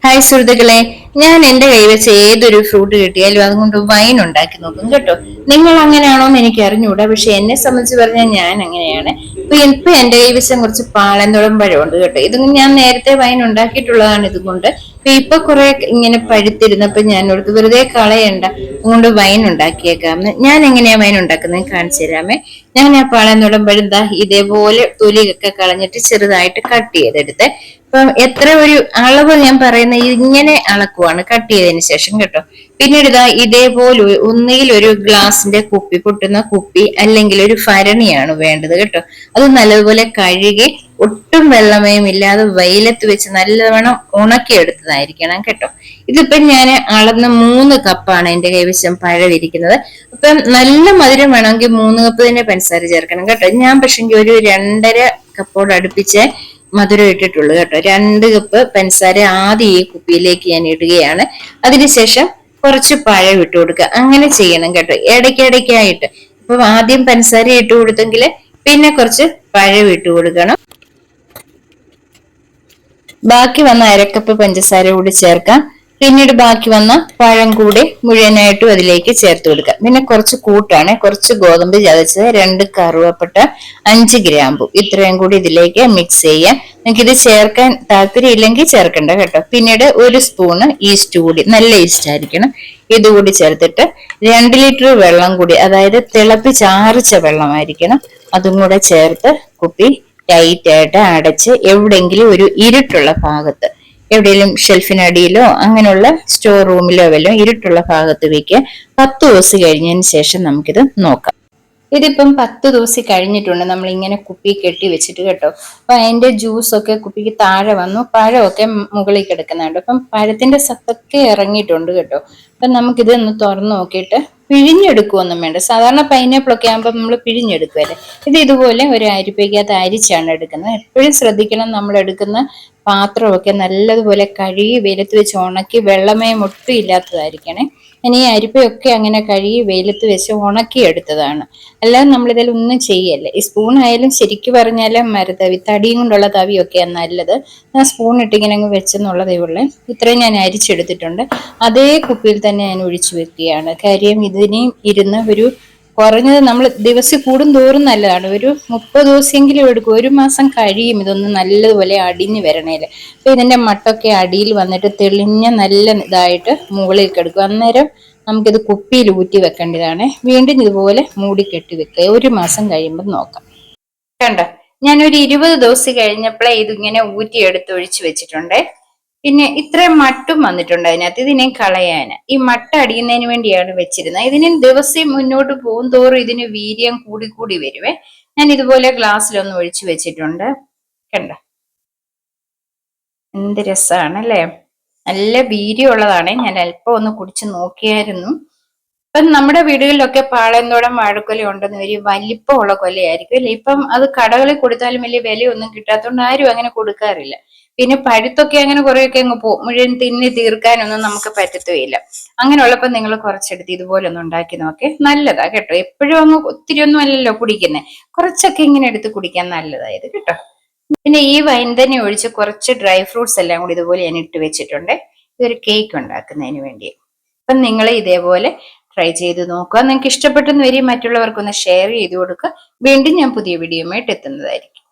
Hi സുഹൃത്തുക്കളെ, ഞാൻ എന്റെ കൈ വെച്ച് ഏതൊരു ഫ്രൂട്ട് കിട്ടിയാലും അതുകൊണ്ട് വൈൻ ഉണ്ടാക്കി നോക്കും കേട്ടോ. നിങ്ങൾ അങ്ങനെയാണോ എന്ന് എനിക്ക് അറിഞ്ഞുകൂടാ, പക്ഷെ എന്നെ സംബന്ധിച്ച് പറഞ്ഞാൽ ഞാൻ അങ്ങനെയാണ്. ഇപ്പൊ എന്റെ കൈ വെച്ച കുറച്ച് പാളന്തോളം പഴമുണ്ട് കേട്ടോ. ഇത് ഞാൻ നേരത്തെ വൈൻ ഉണ്ടാക്കിയിട്ടുള്ളതാണ്. ഇതുകൊണ്ട് ഇപ്പൊ കുറെ ഇങ്ങനെ പഴുത്തിരുന്നപ്പോ ഞാൻ ഓർത്ത് വെറുതെ കളയണ്ട, അതുകൊണ്ട് വൈൻ ഉണ്ടാക്കിയേക്കാം. ഞാൻ എങ്ങനെയാ വൈൻ ഉണ്ടാക്കുന്നത് കാണിച്ചു തരാമേ. ഞാൻ ആ പാളന്തോളം പഴം ഇതേപോലെ തൊലിയൊക്കെ കളഞ്ഞിട്ട് ചെറുതായിട്ട് കട്ട് ചെയ്തെടുത്ത്, അപ്പം എത്ര ഒരു അളവ് ഞാൻ പറയുന്ന ഇങ്ങനെ അളക്കുവാണ് കട്ട് ചെയ്തതിന് ശേഷം കേട്ടോ. പിന്നീട് ഇതേപോലെ ഒന്നുകിൽ ഒരു ഗ്ലാസിന്റെ കുപ്പി, പൊട്ടുന്ന കുപ്പി, അല്ലെങ്കിൽ ഒരു ഭരണിയാണ് വേണ്ടത് കേട്ടോ. അത് നല്ലതുപോലെ കഴുകി ഒട്ടും വെള്ളമയം ഇല്ലാതെ വെയിലത്ത് വെച്ച് നല്ലവണ്ണം ഉണക്കിയെടുത്തതായിരിക്കണം കേട്ടോ. ഇതിപ്പം ഞാൻ അളന്ന് 3 കപ്പാണ് എന്റെ കൈവശം പഴം ഇരിക്കുന്നത്. അപ്പം നല്ല മധുരം വേണമെങ്കിൽ 3 കപ്പ് തന്നെ പഞ്ചസാര ചേർക്കണം കേട്ടോ. ഞാൻ പക്ഷെ ഒരു 2.5 കപ്പോട് അടുപ്പിച്ച് മധുരം ഇട്ടിട്ടുള്ളൂ കേട്ടോ. 2 കപ്പ് പഞ്ചസാര ആദ്യം ഈ കുപ്പിയിലേക്ക് ഞാൻ ഇടുകയാണ്. അതിനുശേഷം കുറച്ച് പഴം ഇട്ട് കൊടുക്കുക. അങ്ങനെ ചെയ്യണം കേട്ടോ, ഇടയ്ക്കിടയ്ക്കായിട്ട്. ഇപ്പൊ ആദ്യം പഞ്ചസാര ഇട്ട് കൊടുത്തെങ്കിൽ പിന്നെ കുറച്ച് പഴം ഇട്ട് കൊടുക്കണം. ബാക്കി വന്ന 1/2 കപ്പ് പഞ്ചസാര കൂടി ചേർക്കാം. പിന്നീട് ബാക്കി വന്ന പഴം കൂടി മുഴുവനായിട്ടും അതിലേക്ക് ചേർത്ത് കൊടുക്കാം. പിന്നെ കുറച്ച് കൂട്ടാണ്, കുറച്ച് ഗോതമ്പ് ചതച്ചത്, 2 കറുവപ്പട്ട, 5 ഗ്രാമ്പു, ഇത്രയും കൂടി ഇതിലേക്ക് മിക്സ് ചെയ്യാം. നിങ്ങൾക്ക് ഇത് ചേർക്കാൻ താല്പര്യം ഇല്ലെങ്കിൽ ചേർക്കണ്ട കേട്ടോ. പിന്നീട് 1 സ്പൂണ് ഈസ്റ്റ് കൂടി, നല്ല ഈസ്റ്റ് ആയിരിക്കണം, ഇതുകൂടി ചേർത്തിട്ട് 2 ലിറ്റർ വെള്ളം കൂടി, അതായത് തിളപ്പിച്ചാറിച്ച വെള്ളമായിരിക്കണം, അതും കൂടെ ചേർത്ത് കുപ്പി ടൈറ്റ് ആയിട്ട് അടച്ച് എവിടെയെങ്കിലും ഒരു ഇരുട്ടുള്ള ഭാഗത്ത്, എവിടെയെങ്കിലും ഷെൽഫിനടിയിലോ അങ്ങനെയുള്ള സ്റ്റോർ റൂമിലോ വല്ലതും ഇരുട്ടുള്ള ഭാഗത്ത് വെക്കുക. 10 ദിവസം കഴിഞ്ഞതിന് ശേഷം നമുക്കിത് നോക്കാം. ഇതിപ്പം 10 ദിവസം കഴിഞ്ഞിട്ടുണ്ട്. നമ്മൾ ഇങ്ങനെ കുപ്പി കെട്ടി വെച്ചിട്ട് കേട്ടോ. അപ്പൊ അതിന്റെ ജ്യൂസൊക്കെ കുപ്പിക്ക് താഴെ വന്നു, പഴമൊക്കെ മുകളിൽ കിടക്കുന്നുണ്ട്. അപ്പം പഴത്തിന്റെ സത്തൊക്കെ ഇറങ്ങിയിട്ടുണ്ട് കേട്ടോ. അപ്പൊ നമുക്കിത് ഒന്ന് തുറന്നു നോക്കിയിട്ട് പിഴിഞ്ഞെടുക്കുവൊന്നും വേണ്ട. സാധാരണ പൈനാപ്പിൾ ഒക്കെ ആകുമ്പോൾ നമ്മൾ പിഴിഞ്ഞെടുക്കുമല്ലേ. ഇത് ഇതുപോലെ ഒരു അരിപ്പയ്ക്കകത്ത് അരിച്ചാണ് എടുക്കുന്നത്. എപ്പോഴും ശ്രദ്ധിക്കണം, നമ്മൾ എടുക്കുന്ന പാത്രമൊക്കെ നല്ലതുപോലെ കഴുകി വെയിലത്ത് വെച്ച് ഉണക്കി, വെള്ളമയം ഒട്ടും ഇല്ലാത്തതായിരിക്കണേ. ഇനി ഈ അരിപ്പയൊക്കെ അങ്ങനെ കഴുകി വെയിലത്ത് വെച്ച് ഉണക്കി എടുത്തതാണ്. അല്ലാതെ നമ്മളിതിൽ ഒന്നും ചെയ്യല്ലേ. ഈ സ്പൂൺ ആയാലും ശരിക്കും പറഞ്ഞാലും മരത്തവി, തടിയും കൊണ്ടുള്ള തവിയൊക്കെയാണ് നല്ലത്. ഞാൻ സ്പൂൺ ഇട്ടിങ്ങനെ അങ്ങ് വെച്ചെന്നുള്ളതേ ഉള്ളൂ. ഇത്രയും ഞാൻ അരിച്ചെടുത്തിട്ടുണ്ട്. അതേ കുപ്പിയിൽ തന്നെ ഞാൻ ഒഴിച്ചു വെക്കുകയാണ്. കാര്യം ഇതിനെയും ഇരുന്ന് ഒരു കുറഞ്ഞത് നമ്മൾ ദിവസം കൂടും തോറും നല്ലതാണ്. ഒരു 30 ദിവസമെങ്കിലും എടുക്കും, 1 മാസം കഴിയും ഇതൊന്ന് നല്ലതുപോലെ അടിഞ്ഞു വരണേല്. അപ്പൊ ഇതിന്റെ മട്ടൊക്കെ അടിയിൽ വന്നിട്ട് തെളിഞ്ഞ നല്ല ഇതായിട്ട് മുകളിൽ കിടക്കും. അന്നേരം നമുക്കിത് കുപ്പിയിൽ ഊറ്റി വെക്കേണ്ടതാണ്. വീണ്ടും ഇതുപോലെ മൂടി കെട്ടി വെക്കുക. 1 മാസം കഴിയുമ്പോൾ നോക്കാം. കണ്ടോ, ഞാനൊരു 20 ദിവസം കഴിഞ്ഞപ്പോഴേ ഇതിങ്ങനെ ഊറ്റി എടുത്ത് ഒഴിച്ചു വെച്ചിട്ടുണ്ട്. പിന്നെ ഇത്രയും മട്ടും വന്നിട്ടുണ്ട് അതിനകത്ത്. ഇതിനെ കളയാന്, ഈ മട്ട അടിയുന്നതിന് വേണ്ടിയാണ് വെച്ചിരുന്നത്. ഇതിന് ദിവസം മുന്നോട്ട് പോകും തോറും ഇതിന് വീര്യം കൂടി കൂടി വരുവേ. ഞാൻ ഇതുപോലെ ഗ്ലാസ്സിലൊന്ന് ഒഴിച്ചു വെച്ചിട്ടുണ്ട്. കണ്ട എന്ത് രസമാണ് അല്ലേ. നല്ല വീര്യമുള്ളതാണ്. ഞാൻ അല്പം ഒന്ന് കുടിച്ച് നോക്കിയായിരുന്നു. ഇപ്പം നമ്മുടെ വീടുകളിലൊക്കെ പാളയന്തോടം വാഴക്കൊല ഉണ്ടെന്ന് വരും, വലിപ്പമുള്ള കൊലയായിരിക്കും അല്ലെ. ഇപ്പം അത് കടകളിൽ കൊടുത്താലും വലിയ വിലയൊന്നും കിട്ടാത്തതുകൊണ്ട് ആരും അങ്ങനെ കൊടുക്കാറില്ല. പിന്നെ പഴുത്തൊക്കെ അങ്ങനെ കുറെയൊക്കെ അങ്ങ് പോകും, മുഴുവൻ തിന്നി തീർക്കാനൊന്നും നമുക്ക് പറ്റത്തുമില്ല. അങ്ങനെയുള്ളപ്പോൾ നിങ്ങൾ കുറച്ചെടുത്ത് ഇതുപോലെ ഒന്ന് ഉണ്ടാക്കി നോക്കേ, നല്ലതാ കേട്ടോ. എപ്പോഴും അങ്ങ് ഒത്തിരി ഒന്നും അല്ലല്ലോ കുടിക്കുന്നത്, കുറച്ചൊക്കെ ഇങ്ങനെ എടുത്ത് കുടിക്കാൻ നല്ലതായത് കേട്ടോ. പിന്നെ ഈ വൈൻ തന്നെ ഒഴിച്ച് കുറച്ച് ഡ്രൈ ഫ്രൂട്ട്സ് എല്ലാം കൂടി ഇതുപോലെ ഞാൻ ഇട്ട് വെച്ചിട്ടുണ്ട്. ഇതൊരു കേക്ക് ഉണ്ടാക്കുന്നതിന് വേണ്ടി. അപ്പം നിങ്ങൾ ഇതേപോലെ ട്രൈ ചെയ്ത് നോക്കുക. നിങ്ങൾക്ക് ഇഷ്ടപ്പെട്ടെന്ന് വരും, മറ്റുള്ളവർക്കൊന്ന് ഷെയർ ചെയ്ത് കൊടുക്കുക. വീണ്ടും ഞാൻ പുതിയ വീഡിയോയുമായിട്ട് എത്തുന്നതായിരിക്കും.